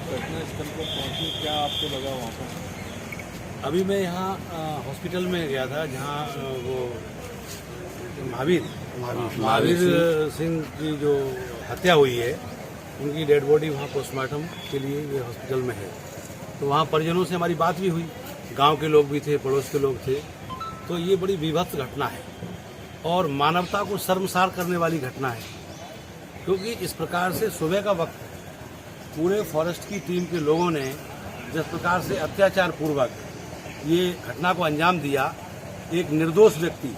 आप घटनास्थल पर पहुंचे, क्या आपको लगा वहाँ पर? अभी मैं यहाँ हॉस्पिटल में गया था जहाँ वो महावीर सिंह की जो हत्या हुई है उनकी डेड बॉडी वहाँ पोस्टमार्टम के लिए ये हॉस्पिटल में है। तो वहाँ परिजनों से हमारी बात भी हुई, गांव के लोग भी थे, पड़ोस के लोग थे। तो ये बड़ी विभत्स घटना है और मानवता को शर्मसार करने वाली घटना है, क्योंकि इस प्रकार से सुबह का वक्त पूरे फॉरेस्ट की टीम के लोगों ने जिस प्रकार से अत्याचार पूर्वक ये घटना को अंजाम दिया, एक निर्दोष व्यक्ति,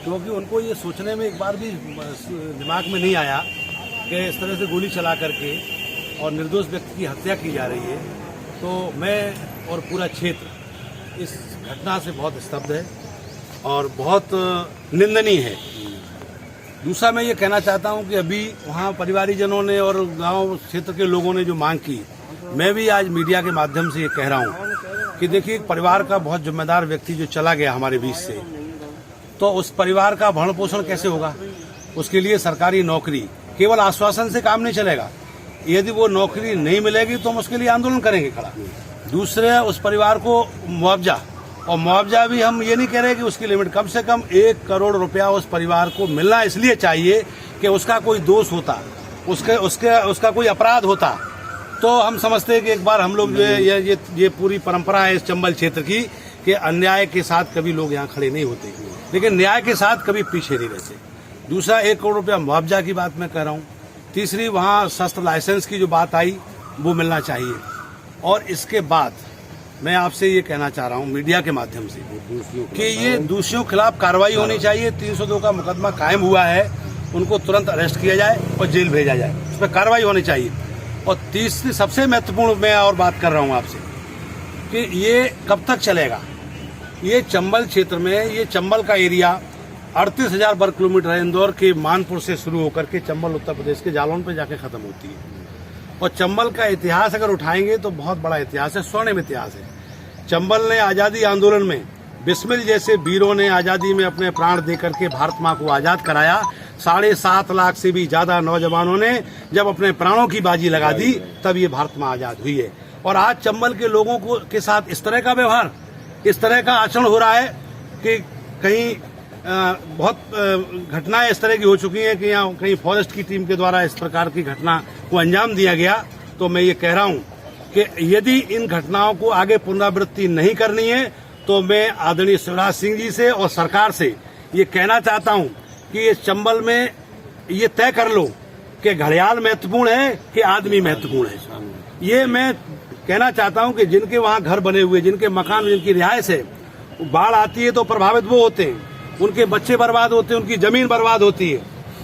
क्योंकि उनको ये सोचने में एक बार भी दिमाग में नहीं आया कि इस तरह से गोली चला करके और निर्दोष व्यक्ति की हत्या की जा रही है। तो मैं और पूरा क्षेत्र इस घटना से बहुत स्तब्ध है और बहुत निंदनीय है। दूसरा मैं ये कहना चाहता हूँ कि अभी वहाँ परिवारीजनों ने और गांव क्षेत्र के लोगों ने जो मांग की, मैं भी आज मीडिया के माध्यम से ये कह रहा हूँ कि देखिए, एक परिवार का बहुत जिम्मेदार व्यक्ति जो चला गया हमारे बीच से, तो उस परिवार का भरण पोषण कैसे होगा? उसके लिए सरकारी नौकरी केवल आश्वासन से काम नहीं चलेगा। यदि वो नौकरी नहीं मिलेगी तो हम उसके लिए आंदोलन करेंगे खड़ा। दूसरे, उस परिवार को मुआवजा, और मुआवजा भी हम ये नहीं कह रहे कि उसकी लिमिट, कम से कम 1 करोड़ रुपया उस परिवार को मिलना इसलिए चाहिए कि उसका कोई दोष होता, उसका कोई अपराध होता तो हम समझते हैं कि एक बार हम लोग ये पूरी परंपरा है इस चंबल क्षेत्र की कि अन्याय के साथ कभी लोग यहाँ खड़े नहीं होते, लेकिन न्याय के साथ कभी पीछे नहीं रहते। दूसरा, 1 करोड़ रुपया मुआवजा की बात मैं कह रहा हूँ। तीसरी, वहाँ शस्त्र लाइसेंस की जो बात आई वो मिलना चाहिए। और इसके बाद मैं आपसे ये कहना चाह रहा हूँ मीडिया के माध्यम से कि ये दोषियों के खिलाफ कार्रवाई होनी चाहिए। 302 का मुकदमा कायम हुआ है, उनको तुरंत अरेस्ट किया जाए और जेल भेजा जाए, उस पर कार्रवाई होनी चाहिए। और तीसरी सबसे महत्वपूर्ण मैं और बात कर रहा हूँ आपसे कि ये कब तक चलेगा? ये चंबल क्षेत्र में, ये चंबल का एरिया 38,000 वर्ग किलोमीटर है। इंदौर के मानपुर से शुरू होकर के चंबल उत्तर प्रदेश के जालौन पे जाके खत्म होती है। और चंबल का इतिहास अगर उठाएंगे तो बहुत बड़ा इतिहास है, स्वर्णिम इतिहास है। चंबल ने आजादी आंदोलन में बिस्मिल जैसे वीरों ने आजादी में अपने प्राण देकर के भारत माँ को आजाद कराया। 7.5 लाख से भी ज्यादा नौजवानों ने जब अपने प्राणों की बाजी लगा दी तब ये भारत माँ आजाद हुई है। और आज चंबल के लोगों को के साथ इस तरह का व्यवहार, इस तरह का आचरण हो रहा है कि कहीं बहुत घटनाएं इस तरह की हो चुकी हैं कि यहाँ कहीं फॉरेस्ट की टीम के द्वारा इस प्रकार की घटना को अंजाम दिया गया। तो मैं ये कह रहा हूँ कि यदि इन घटनाओं को आगे पुनरावृत्ति नहीं करनी है तो मैं आदरणीय शिवराज सिंह जी से और सरकार से ये कहना चाहता हूँ कि इस चंबल में ये तय कर लो कि घड़ियाल महत्वपूर्ण है कि आदमी महत्वपूर्ण है। ये मैं कहना चाहता हूँ कि जिनके वहाँ घर बने हुए, जिनके मकान, जिनकी रिहाइश है, बाढ़ आती है तो प्रभावित वो होते हैं, उनके बच्चे बर्बाद होते हैं, उनकी जमीन बर्बाद होती है।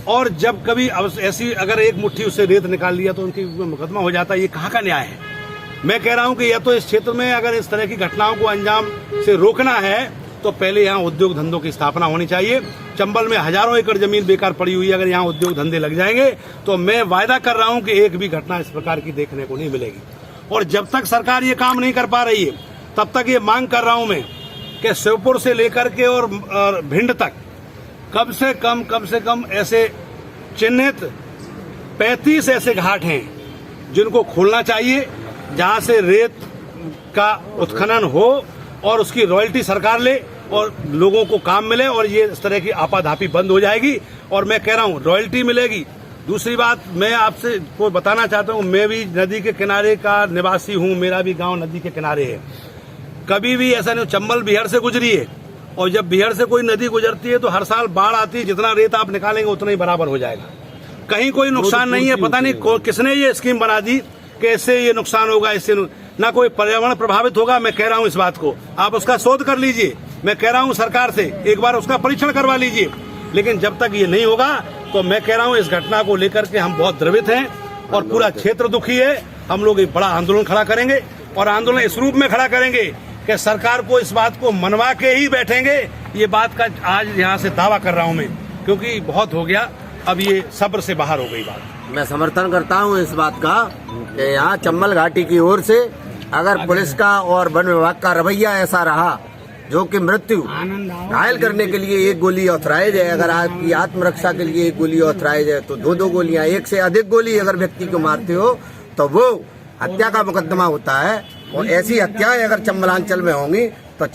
और जब कभी ऐसी अगर एक मुट्ठी उससे रेत निकाल लिया तो उनकी मुकदमा हो जाता है। ये कहाँ का न्याय है? मैं कह रहा हूँ कि या तो इस क्षेत्र में अगर इस तरह की घटनाओं को अंजाम से रोकना है तो पहले यहाँ उद्योग धंधों की स्थापना होनी चाहिए। चंबल में हजारों एकड़ जमीन बेकार पड़ी हुई है, अगर यहाँ उद्योग धंधे लग जाएंगे तो मैं वायदा कर रहा हूँ कि एक भी घटना इस प्रकार की देखने को नहीं मिलेगी। और जब तक सरकार ये काम नहीं कर पा रही है तब तक ये मांग कर रहा हूँ मैं कि श्योपुर से लेकर के और भिंड तक कम से कम ऐसे चिन्हित 35 ऐसे घाट हैं जिनको खोलना चाहिए, जहां से रेत का उत्खनन हो और उसकी रॉयल्टी सरकार ले और लोगों को काम मिले और ये इस तरह की आपाधापी बंद हो जाएगी। और मैं कह रहा हूँ रॉयल्टी मिलेगी। दूसरी बात मैं आपसे को बताना चाहता हूँ, मैं भी नदी के किनारे का निवासी हूँ, मेरा भी गांव नदी के किनारे है। कभी भी ऐसा नहीं, चंबल बिहार से गुजरी है और जब बिहार से कोई नदी गुजरती है तो हर साल बाढ़ आती है, जितना रेत आप निकालेंगे उतना ही बराबर हो जाएगा, कहीं कोई नुकसान नहीं है। पता नहीं किसने ये स्कीम बना दी कि इससे ये नुकसान होगा, इससे ना कोई पर्यावरण प्रभावित होगा। मैं कह रहा हूँ इस बात को आप उसका शोध कर लीजिए। मैं कह रहा हूँ सरकार से एक बार उसका परीक्षण करवा लीजिए। लेकिन जब तक ये नहीं होगा तो मैं कह रहा हूँ इस घटना को लेकर के हम बहुत द्रवित हैं और पूरा क्षेत्र दुखी है। हम लोग एक बड़ा आंदोलन खड़ा करेंगे और आंदोलन इस रूप में खड़ा करेंगे कि सरकार को इस बात को मनवा के ही बैठेंगे। ये बात का आज यहाँ से दावा कर रहा हूँ मैं, क्योंकि बहुत हो गया, अब ये सब्र से बाहर हो गई बात। मैं समर्थन करता हूँ इस बात का कि यहाँ चंबल घाटी की ओर से अगर पुलिस का और वन विभाग का रवैया ऐसा रहा जो कि मृत्यु घायल करने के लिए 1 गोली ऑथराइज है, अगर आपकी आत्मरक्षा के लिए 1 गोली ऑथराइज है तो 2-2 गोलियां, 1 से अधिक गोली अगर व्यक्ति को मारते हो तो वो हत्या का मुकदमा होता है और ऐसी हत्याएं अगर चंबलांचल में होंगी